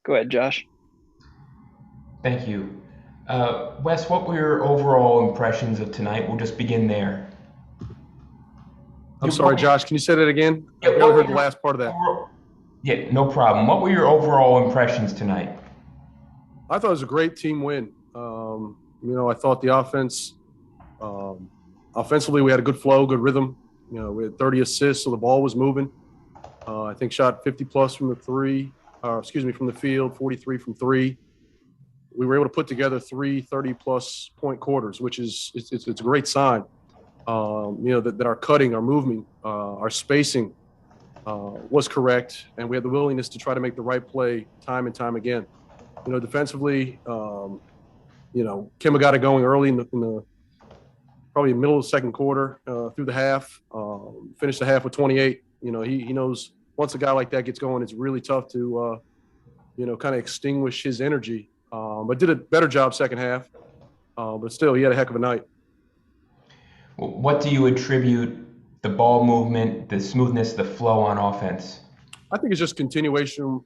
Go ahead, Josh. Thank you. Wes, what were your overall impressions of tonight? We'll just begin there. I'm sorry, Josh. Can you say that again? I Yeah, barely what were heard the your last part of that. yeah, no problem. What were your overall impressions tonight? I thought it was a great team win. I thought the offense, um, offensively, we had a good flow, good rhythm. We had 30 assists, so the ball was moving. I think shot 50 plus from the from the field, 43 from three. We were able to put together three 30 plus point quarters, which is it's a great sign. That our cutting, our movement, our spacing was correct, and we had the willingness to try to make the right play time and time again. Defensively, Kemba got it going early in the probably middle of the second quarter through the half. Finished the half with 28. He knows once a guy like that gets going, it's really tough to kind of extinguish his energy. But did a better job second half. But still, he had a heck of a night. What do you attribute the ball movement, the smoothness, the flow on offense? I think it's just continuation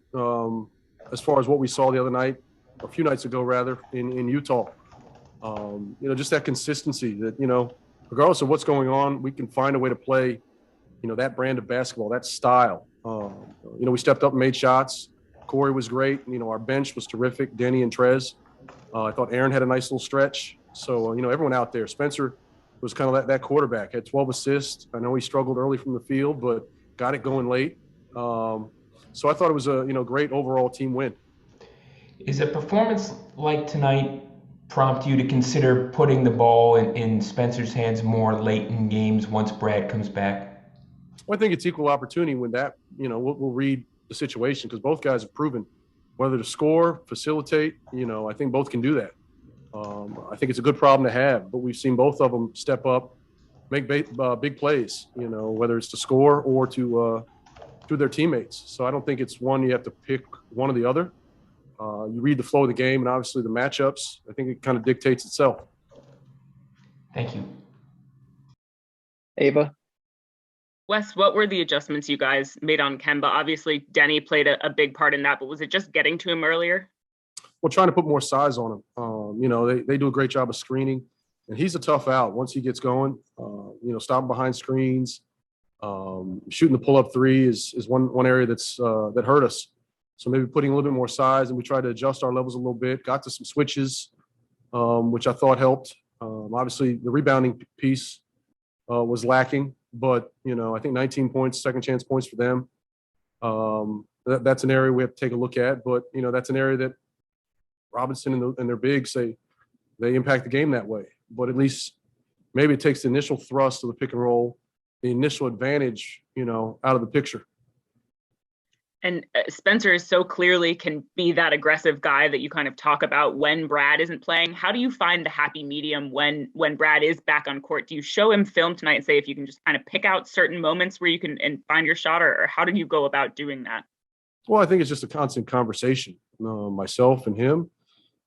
as far as what we saw the other night, a few nights ago rather, in Utah. Just that consistency that, regardless of what's going on, we can find a way to play, that brand of basketball, that style. We stepped up and made shots. Corey was great. Our bench was terrific. Denny and Trez. I thought Aaron had a nice little stretch. So, everyone out there. Spencer was kind of that quarterback, had 12 assists. I know he struggled early from the field, but got it going late. So I thought it was a, great overall team win. Is a performance like tonight prompt you to consider putting the ball in Spencer's hands more late in games once Brad comes back? Well, I think it's equal opportunity when that, we'll read the situation because both guys have proven whether to score, facilitate, I think both can do that. I think it's a good problem to have, but we've seen both of them step up, make big plays, whether it's to score or to their teammates. So I don't think it's one you have to pick one or the other. You read the flow of the game and obviously the matchups. I think it kind of dictates itself. Thank you. Ava? Wes, what were the adjustments you guys made on Kemba? Obviously, Denny played a big part in that, but was it just getting to him earlier? Well, trying to put more size on him. They do a great job of screening, and he's a tough out once he gets going. Stopping behind screens, shooting the pull-up three is one area that hurt us. So maybe putting a little bit more size, and we tried to adjust our levels a little bit. Got to some switches, which I thought helped. Obviously, the rebounding piece was lacking, but I think 19 points, second chance points for them. That's an area we have to take a look at, but that's an area that Robinson and their bigs say they impact the game that way. But at least maybe it takes the initial thrust of the pick and roll, the initial advantage, out of the picture. And Spencer is so clearly can be that aggressive guy that you kind of talk about when Brad isn't playing. How do you find the happy medium when Brad is back on court? Do you show him film tonight and say if you can just kind of pick out certain moments where you can and find your shot, or how did you go about doing that? Well, I think it's just a constant conversation. Myself and him,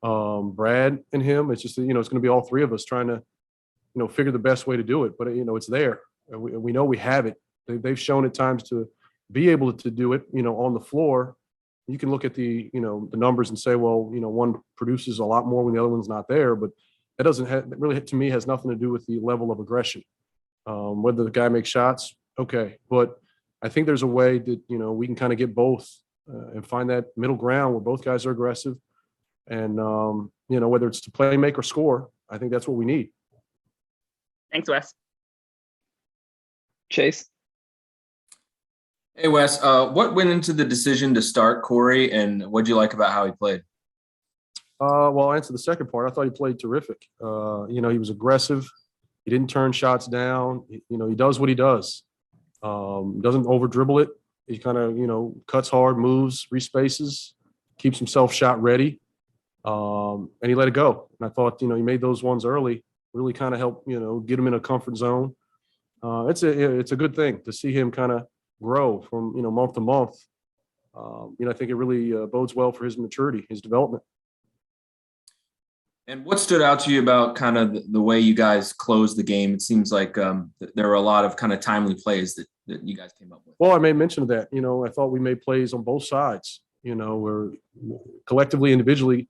Brad and him. It's just it's going to be all three of us trying to figure the best way to do it. But it's there. We know we have it. They've shown at times to be able to do it, on the floor. You can look at the numbers and say, well, one produces a lot more when the other one's not there, but that doesn't really, to me, has nothing to do with the level of aggression. Whether the guy makes shots, okay, but I think there's a way that we can kind of get both and find that middle ground where both guys are aggressive, and whether it's to play, make, or score, I think that's what we need. Thanks, Wes. Chase? Hey, Wes, what went into the decision to start Corey, and what do you like about how he played? Well, I'll answer the second part. I thought he played terrific. He was aggressive. He didn't turn shots down. He does what he does. Doesn't over dribble it. He kind of, cuts hard, moves, respaces, keeps himself shot ready, and he let it go. And I thought, he made those ones early, really kind of helped, get him in a comfort zone. It's a good thing to see him kind of grow from month to month. I think it really bodes well for his maturity, his development. And what stood out to you about kind of the way you guys closed the game? It seems like there were a lot of kind of timely plays that you guys came up with. Well, I made mention of that. I thought we made plays on both sides. You know, where collectively, individually,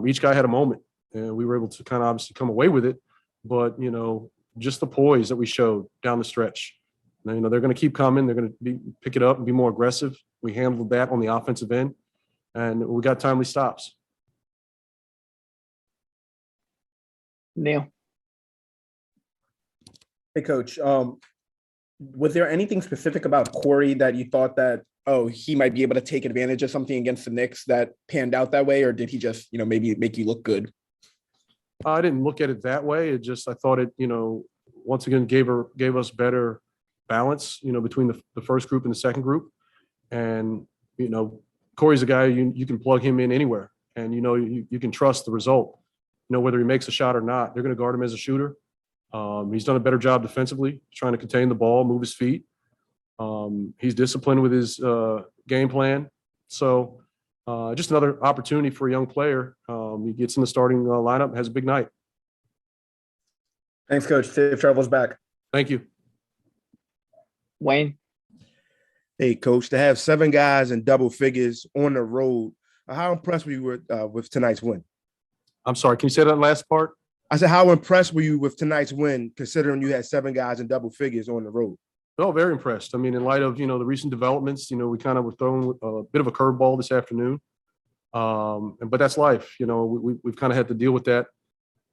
each guy had a moment, and we were able to kind of obviously come away with it. But you know, just the poise that we showed down the stretch. Now, you know, they're going to keep coming. They're going to pick it up and be more aggressive. We handled that on the offensive end, and we got timely stops. Neil. Hey, Coach. Was there anything specific about Corey that you thought that, oh, he might be able to take advantage of something against the Knicks that panned out that way, or did he just, you know, maybe make you look good? I didn't look at it that way. It just, I thought it, you know, once again gave us better balance, you know, between the first group and the second group. And, you know, Corey's a guy you can plug him in anywhere, and you know you can trust the result. You know, whether he makes a shot or not, they're going to guard him as a shooter. He's done a better job defensively, trying to contain the ball, move his feet. He's disciplined with his game plan. So just another opportunity for a young player. He gets in the starting lineup, has a big night. Thanks, Coach. Safe travels back. Thank you. Wayne. Hey, Coach, to have 7 guys in double figures on the road, how impressed were you with tonight's win? I'm sorry, can you say that last part? I said, how impressed were you with tonight's win, considering you had 7 guys in double figures on the road? Oh, very impressed. I mean, in light of, you know, the recent developments, you know, we kind of were throwing a bit of a curveball this afternoon. But that's life. You know, we've kind of had to deal with that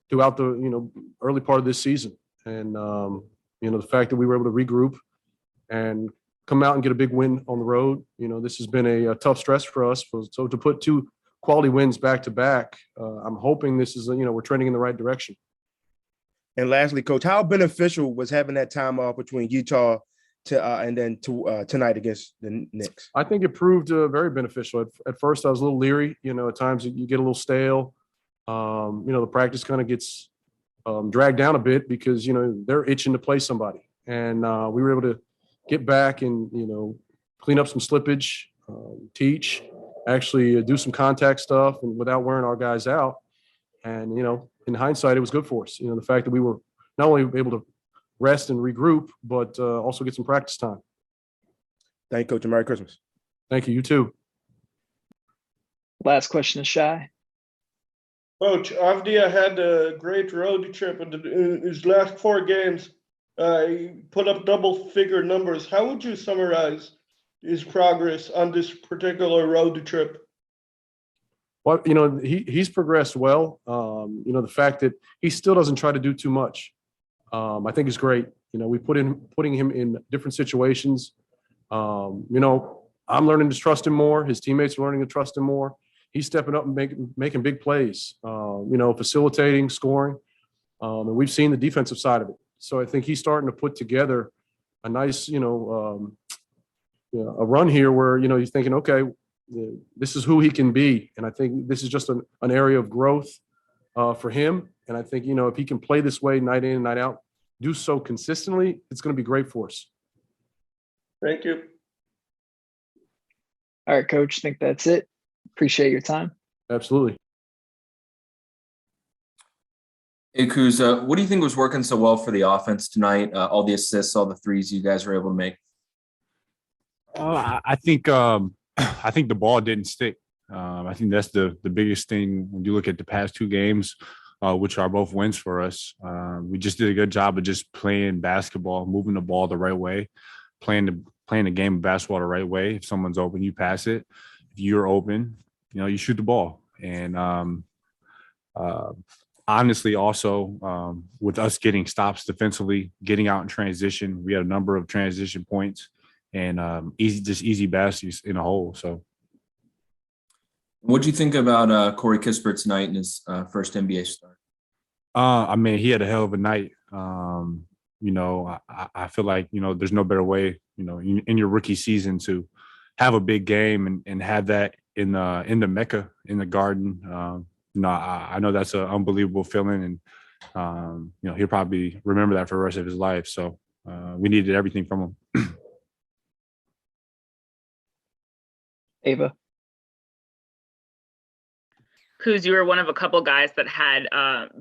throughout the, you know, early part of this season. And, you know, the fact that we were able to regroup and come out and get a big win on the road, you know, this has been a tough stress for us. So to put 2 quality wins back to back, I'm hoping this is, you know, we're trending in the right direction. And lastly, Coach, how beneficial was having that time off between Utah and then tonight against the Knicks? I think it proved very beneficial. At first, I was a little leery. You know, at times you get a little stale. You know, the practice kind of gets dragged down a bit because, you know, they're itching to play somebody. And we were able to get back and, you know, clean up some slippage, teach, actually do some contact stuff and without wearing our guys out. And, you know, in hindsight, it was good for us. You know, the fact that we were not only able to rest and regroup, but also get some practice time. Thank you, Coach, and Merry Christmas. Thank you. You too. Last question is Shy. Coach, Avdia had a great road trip in his last 4 games. He put up double-figure numbers. How would you summarize his progress on this particular road trip? Well, you know, he's progressed well. You know, the fact that he still doesn't try to do too much, I think is great. You know, we putting him in different situations. You know, I'm learning to trust him more. His teammates are learning to trust him more. He's stepping up and making big plays, you know, facilitating, scoring. And we've seen the defensive side of it. So I think he's starting to put together a nice, you know, a run here where, you know, you're thinking, okay, this is who he can be. And I think this is just an area of growth for him. And I think, you know, if he can play this way night in and night out, do so consistently, it's going to be great for us. Thank you. All right, Coach, I think that's it. Appreciate your time. Absolutely. Hey, Kuz, what do you think was working so well for the offense tonight? All the assists, all the threes you guys were able to make. I think the ball didn't stick. I think that's the biggest thing when you look at the past 2 games, which are both wins for us. We just did a good job of just playing basketball, moving the ball the right way, playing the game of basketball the right way. If someone's open, you pass it. If you're open, you know, you shoot the ball. And honestly, also with us getting stops defensively, getting out in transition, we had a number of transition points and easy baskets in a hole. So, what do you think about Corey Kispert tonight in his first NBA start? I mean, he had a hell of a night. You know, I feel like, you know, there's no better way, you know, in your rookie season to have a big game and have that in the Mecca, in the Garden. You know, I know that's an unbelievable feeling, and you know, he'll probably remember that for the rest of his life. So we needed everything from him. Ava. Kuz, you were one of a couple guys that had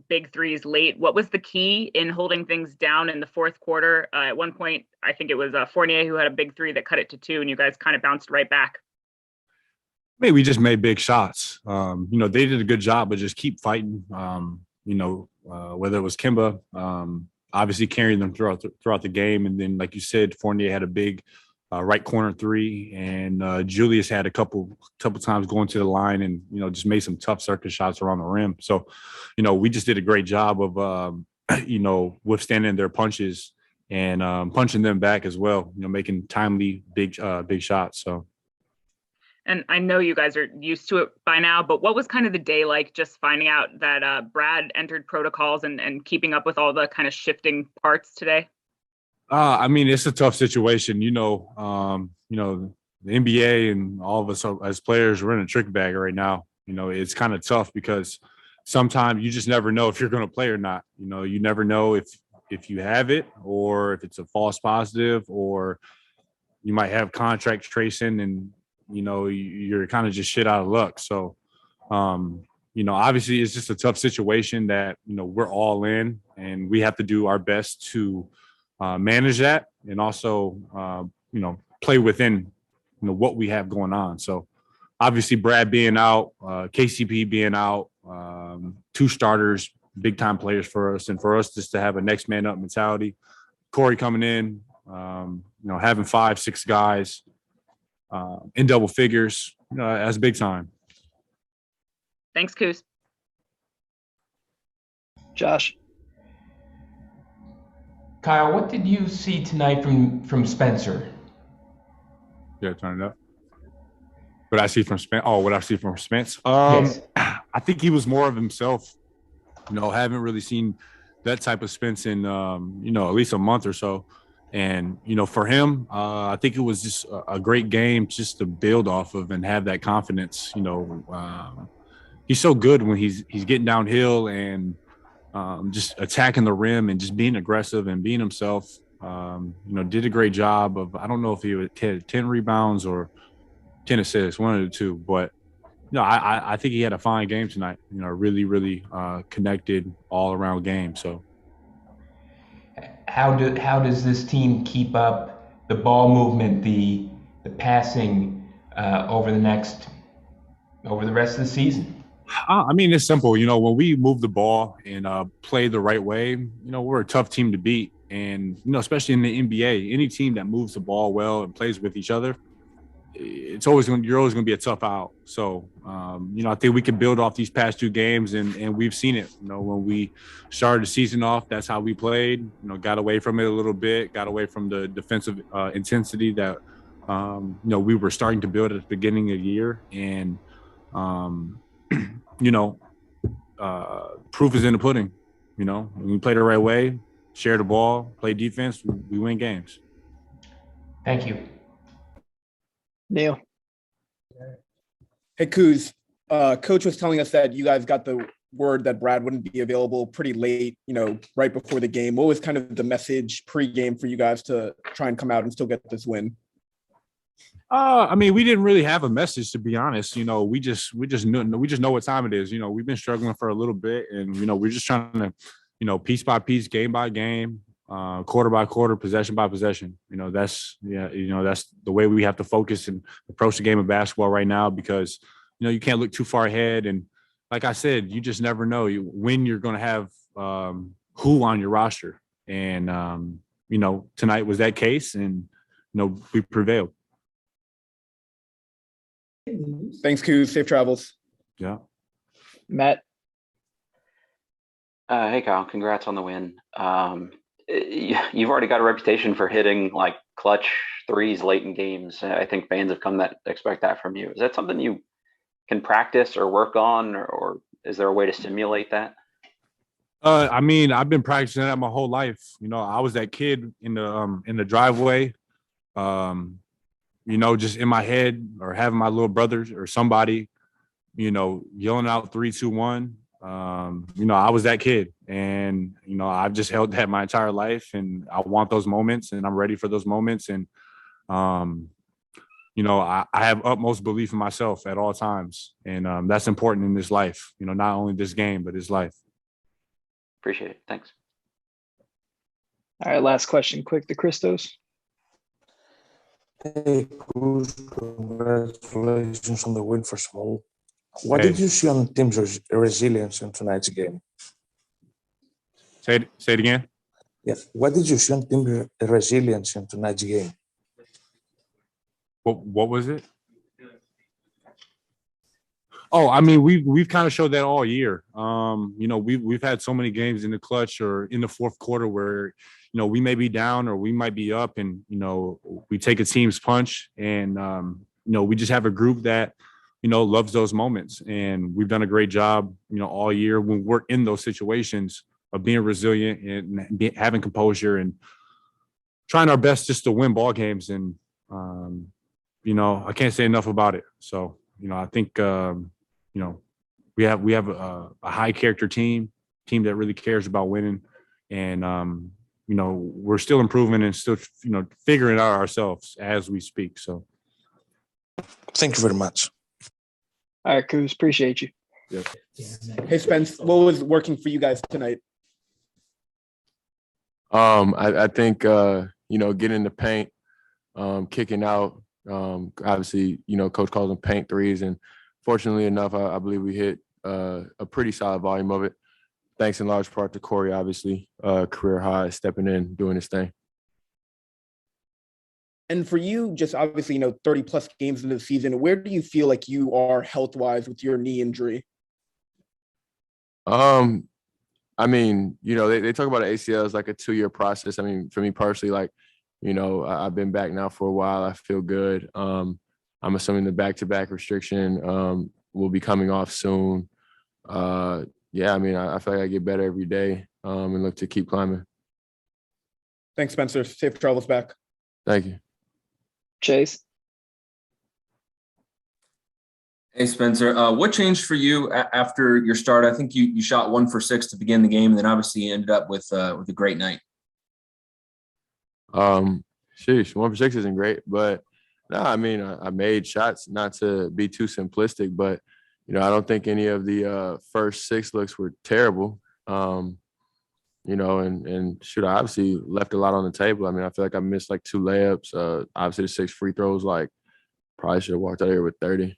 big threes late. What was the key in holding things down in the fourth quarter? At one point, I think it was Fournier who had a big 3 that cut it to 2, and you guys kind of bounced right back. Maybe we just made big shots. They did a good job, but just keep fighting. Whether it was Kimba, obviously carrying them throughout the game, and then like you said, Fournier had a big right corner three, and Julius had a couple times going to the line, and just made some tough circus shots around the rim. So, we just did a great job of withstanding their punches and punching them back as well. Making timely big shots. So. And I know you guys are used to it by now, but what was kind of the day like just finding out that Brad entered protocols and keeping up with all the kind of shifting parts today? It's a tough situation. The NBA and all of us as players, we're in a trick bag right now. It's kind of tough because sometimes you just never know if you're going to play or not. You never know if you have it or if it's a false positive, or you might have contract tracing and you're kind of just shit out of luck. So, obviously it's just a tough situation that, we're all in, and we have to do our best to manage that and also, play within, what we have going on. So obviously Brad being out, KCP being out, two starters, big time players for us, and for us just to have a next man up mentality. Corey coming in, having 5-6 guys, in double figures, that's big time. Thanks, Kuz. Josh. Kyle, what did you see tonight from Spencer? Yeah, turn it up. What I see from Spence? Oh, what I see from Spence? Yes. I think he was more of himself. Haven't really seen that type of Spence in at least a month or so. And, for him, I think it was just a great game just to build off of and have that confidence. He's so good when he's getting downhill and just attacking the rim and just being aggressive and being himself. Did a great job of, I don't know if he had 10 rebounds or 10 assists, one of the two. But, I think he had a fine game tonight, really, really connected all-around game. So. How does this team keep up the ball movement, the passing over the rest of the season? It's simple. When we move the ball and play the right way, we're a tough team to beat. And, especially in the NBA, any team that moves the ball well and plays with each other, you're always going to be a tough out. So, I think we can build off these past two games, and we've seen it. When we started the season off, that's how we played. Got away from it a little bit, got away from the defensive intensity that, we were starting to build at the beginning of the year. And, proof is in the pudding. When we play the right way, share the ball, play defense, we win games. Thank you. Neil. Hey, Kuz, Coach was telling us that you guys got the word that Brad wouldn't be available pretty late, right before the game. What was kind of the message pre-game for you guys to try and come out and still get this win? We didn't really have a message, to be honest. We just know what time it is. We've been struggling for a little bit, and we're just trying to, piece by piece, game by game, quarter by quarter, possession by possession. That's the way we have to focus and approach the game of basketball right now, because you can't look too far ahead. And like I said, you just never know when you're going to have who on your roster. And tonight was that case, and we prevailed. Thanks, Kuz. Safe travels. Yeah. Matt. Hey, Kyle. Congrats on the win. You've already got a reputation for hitting like clutch threes late in games. I think fans have come to expect that from you. Is that something you can practice or work on, or is there a way to simulate that? I've been practicing that my whole life. I was that kid in the driveway, just in my head, or having my little brothers or somebody, yelling out 3, 2, 1. I was that kid, and I've just held that my entire life, and I want those moments, and I'm ready for those moments. And I have utmost belief in myself at all times, and that's important in this life. Not only this game, but this life. Appreciate it. Thanks. All right, last question, quick to Christos. Hey, Cruz, congratulations on the win for Small. What Hey. did you see on the team's resilience in tonight's game? Say it again. Yes. What did you see on team resilience in tonight's game? What was it? Oh, I mean, we've kind of showed that all year. We've had so many games in the clutch or in the fourth quarter where, we may be down or we might be up, and we take a team's punch, and we just have a group that loves those moments, and we've done a great job, all year when we're in those situations of being resilient and having composure and trying our best just to win ball games. And I can't say enough about it. So I think we have a high character team that really cares about winning, and we're still improving and still figuring it out ourselves as we speak. So thank you very much. All right, Kuz, appreciate you. Yeah. Hey, Spence, what was working for you guys tonight? I think getting in the paint, kicking out. Obviously, coach calls them paint threes, and fortunately enough, I believe we hit a pretty solid volume of it. Thanks in large part to Corey, obviously, career high, stepping in, doing his thing. And for you, just obviously, 30 plus games into the season, where do you feel like you are health wise with your knee injury? I mean, they talk about an ACL as like a 2-year process. I mean, for me personally, I've been back now for a while. I feel good. I'm assuming the back-to-back restriction will be coming off soon. Yeah, I mean, I feel like I get better every day and look to keep climbing. Thanks, Spencer. Safe travels back. Thank you. Chase. Hey, Spencer, what changed for you after your start? I think you shot 1 for 6 to begin the game, and then obviously you ended up with a great night. Sheesh, 1 for 6 isn't great, but no, I mean, I made shots, not to be too simplistic, but I don't think any of the first 6 looks were terrible. And shoot, I obviously left a lot on the table. I mean, I feel like I missed like 2 layups. Obviously the 6 free throws, probably should have walked out here with 30.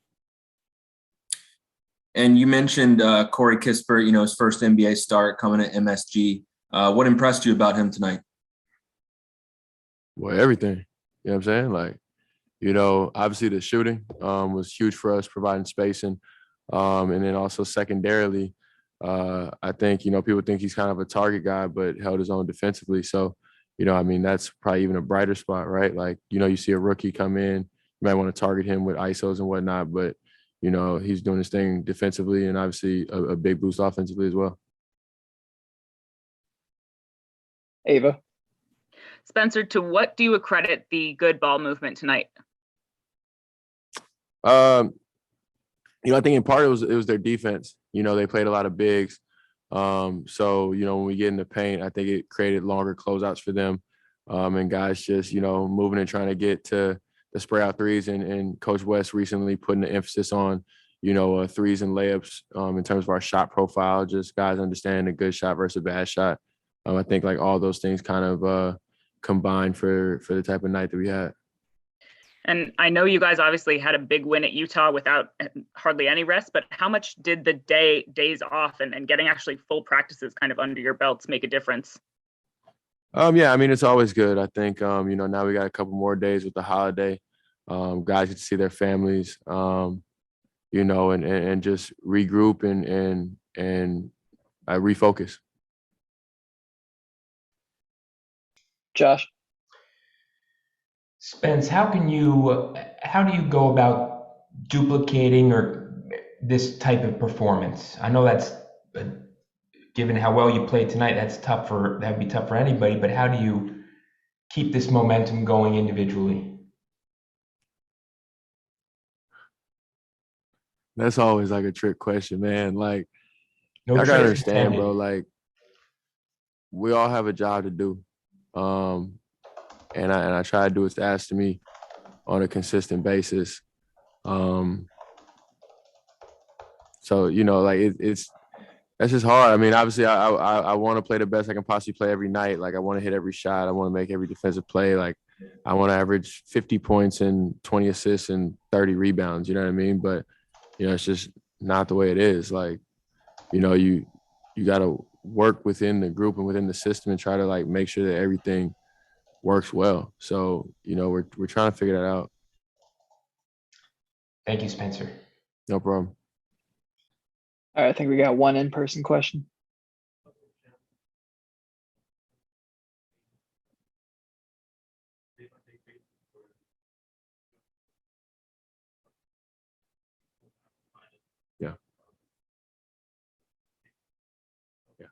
And you mentioned Corey Kispert, his first NBA start coming at MSG. What impressed you about him tonight? Well, everything. You know what I'm saying? Obviously the shooting was huge for us, providing spacing. And then also secondarily, I think, people think he's kind of a target guy, but held his own defensively. So, that's probably even a brighter spot, right? You see a rookie come in, you might want to target him with ISOs and whatnot, but, he's doing his thing defensively and obviously a big boost offensively as well. Ava. Spencer, to what do you accredit the good ball movement tonight? I think in part it was their defense. They played a lot of bigs. So, when we get in the paint, I think it created longer closeouts for them. And guys just, moving and trying to get to the spray out threes. And Coach West recently putting the emphasis on, threes and layups in terms of our shot profile, just guys understanding a good shot versus a bad shot. I think all those things kind of combined for the type of night that we had. And I know you guys obviously had a big win at Utah without hardly any rest, but how much did the days off and getting actually full practices kind of under your belts make a difference? Yeah, I mean, it's always good. I think, now we got a couple more days with the holiday. Guys get to see their families, and just regroup and refocus. Josh. Spence, how do you go about duplicating or this type of performance? I know that's, given how well you played tonight, that would be tough for anybody, but how do you keep this momentum going individually? That's always a trick question, man. No I gotta tricks understand, intended. bro, we all have a job to do. And I try to do what's asked of me on a consistent basis. So, it's that's just hard. I mean, obviously I want to play the best I can possibly play every night. I want to hit every shot. I want to make every defensive play. I want to average 50 points and 20 assists and 30 rebounds. You know what I mean? But, it's just not the way it is. Like, you got to work within the group and within the system and try to like make sure that everything works well. So, we're trying to figure that out. Thank you, Spencer. No problem. All right, I think we got one in-person question. Yeah. Yeah.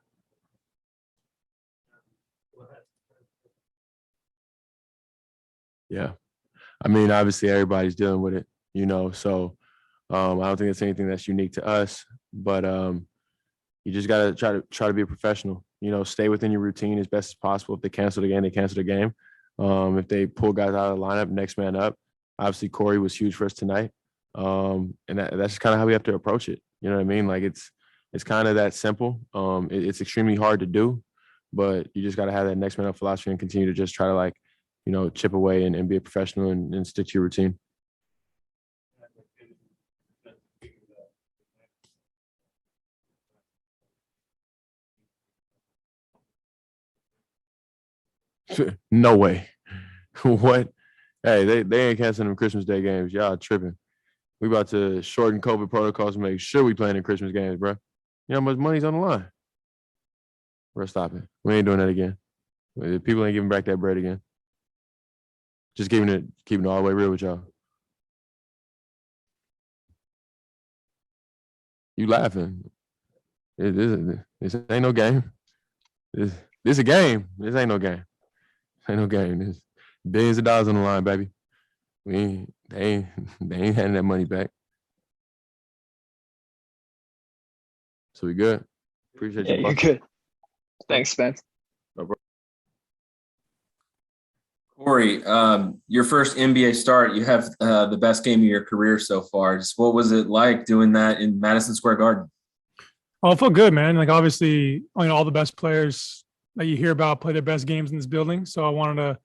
Yeah. I mean, obviously everybody's dealing with it, so I don't think it's anything that's unique to us, but you just gotta try to be a professional. Stay within your routine as best as possible. If they cancel the game, they cancel the game. If they pull guys out of the lineup, next man up. Obviously, Corey was huge for us tonight, and that's kind of how we have to approach it. You know what I mean? Like it's kind of that simple. It's extremely hard to do, but you just got to have that next man up philosophy and continue to just try to chip away and be a professional and stick to your routine. No way. What? Hey, they ain't canceling them Christmas Day games. Y'all tripping. We about to shorten COVID protocols to make sure we playing in Christmas games, bro. You know how much money's on the line? Bro, stop it. We ain't doing that again. People ain't giving back that bread again. Just keeping it all the way real with y'all. You laughing. This ain't no game. This a game. This ain't no game. Ain't no game. There's billions of dollars on the line, baby. They ain't handing that money back. So we good. Appreciate you. Yeah, you're good. Thanks, Spence. No problem. Corey, your first NBA start, you have the best game of your career so far. Just what was it like doing that in Madison Square Garden? Oh, it felt good, man. Like obviously, all the best players that you hear about play their best games in this building. So I wanted to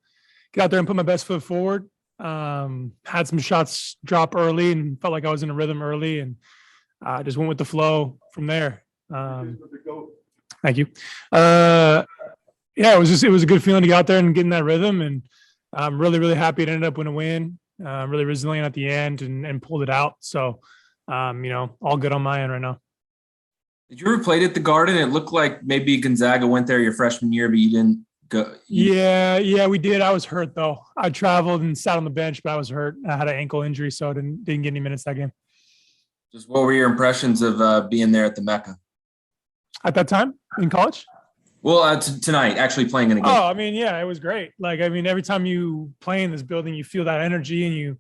get out there and put my best foot forward. Had some shots drop early and felt like I was in a rhythm early, and just went with the flow from there. Thank you. Yeah, it was a good feeling to get out there and get in that rhythm, and I'm really, really happy it ended up with a win. Really resilient at the end and pulled it out. So, all good on my end right now. Did you ever play at the Garden? It looked like maybe Gonzaga went there your freshman year, but you didn't go. Yeah, we did. I was hurt though. I traveled and sat on the bench, but I was hurt. I had an ankle injury, so I didn't get any minutes that game. Just what were your impressions of being there at the Mecca? At that time in college? Well, tonight, actually playing in a game. Oh, yeah, it was great. Every time you play in this building, you feel that energy, and you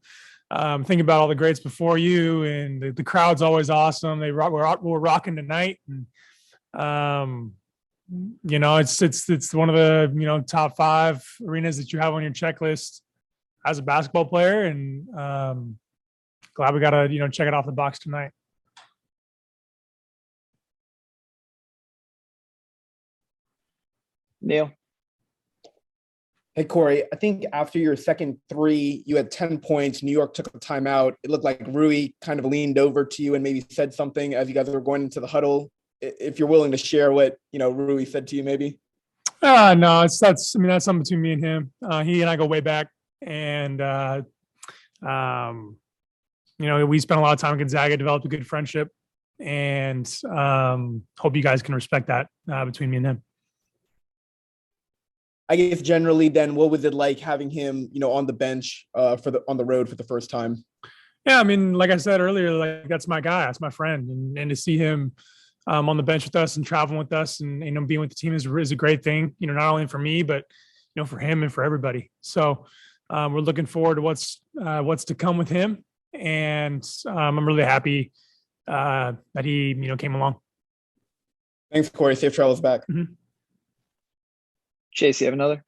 think about all the greats before you, and the crowd's always awesome. We're rocking tonight, and it's one of the top 5 arenas that you have on your checklist as a basketball player, and glad we got to check it off the box tonight. Neil. Hey, Corey, I think after your second 3, you had 10 points. New York took a timeout. It looked like Rui kind of leaned over to you and maybe said something as you guys were going into the huddle. If you're willing to share what, Rui said to you, maybe. No, that's something between me and him. He and I go way back, and we spent a lot of time in Gonzaga, developed a good friendship, and hope you guys can respect that between me and him. I guess generally then what was it like having him, on the bench on the road for the first time? Yeah, like I said earlier, that's my guy, that's my friend. And to see him on the bench with us and traveling with us and, being with the team is a great thing, not only for me, but, for him and for everybody. So we're looking forward to what's to come with him. And I'm really happy that he, came along. Thanks, Corey. Safe travels back. Mm-hmm. Chase, you have another?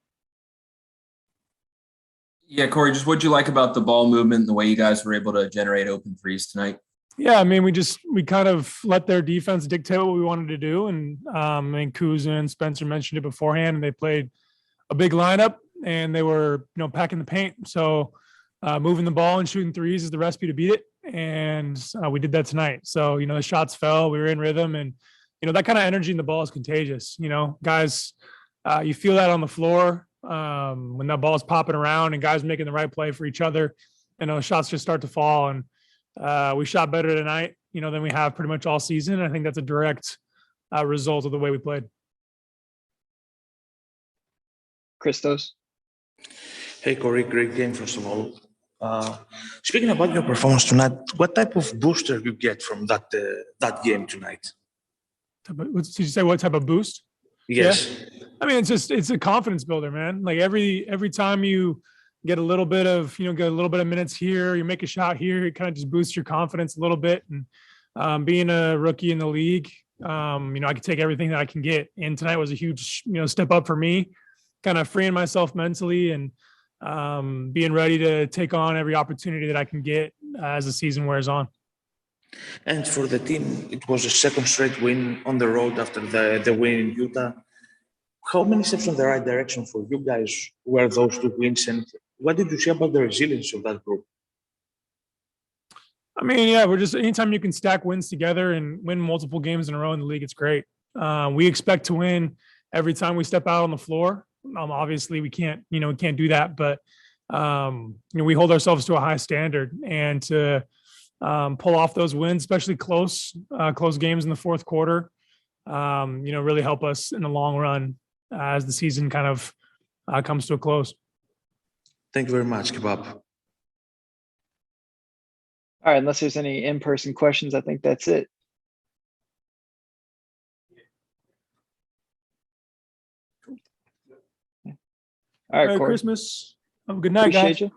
Yeah, Corey, just what'd you like about the ball movement and the way you guys were able to generate open threes tonight? Yeah, we kind of let their defense dictate what we wanted to do. And Kuzma and Spencer mentioned it beforehand, and they played a big lineup, and they were, packing the paint. So moving the ball and shooting threes is the recipe to beat it. And we did that tonight. So, the shots fell, we were in rhythm, and, that kind of energy in the ball is contagious. Guys, you feel that on the floor when that ball is popping around and guys making the right play for each other, and those shots just start to fall. And we shot better tonight, than we have pretty much all season. And I think that's a direct result of the way we played. Christos. Hey, Corey, great game, first of all. Speaking about your performance tonight, what type of booster you get from that game tonight? Did you say what type of boost? Yes. Yeah. I mean, it's a confidence builder, man. Like every time you get a little bit of, get a little bit of minutes here, you make a shot here, it kind of just boosts your confidence a little bit. And being a rookie in the league, I can take everything that I can get. And tonight was a huge, step up for me, kind of freeing myself mentally and being ready to take on every opportunity that I can get as the season wears on. And for the team, it was a second straight win on the road after the win in Utah. How many steps in the right direction for you guys were those 2 wins, and what did you say about the resilience of that group? I mean, yeah, we're just anytime you can stack wins together and win multiple games in a row in the league, it's great. We expect to win every time we step out on the floor. Obviously, we can't do that, but we hold ourselves to a high standard, and to pull off those wins, especially close games in the fourth quarter, really help us in the long run as the season kind of comes to a close. Thank you very much, Kebab. All right, unless there's any in-person questions, I think that's it. All right, Merry Corey. Christmas. Have a good night, Appreciate guys. you.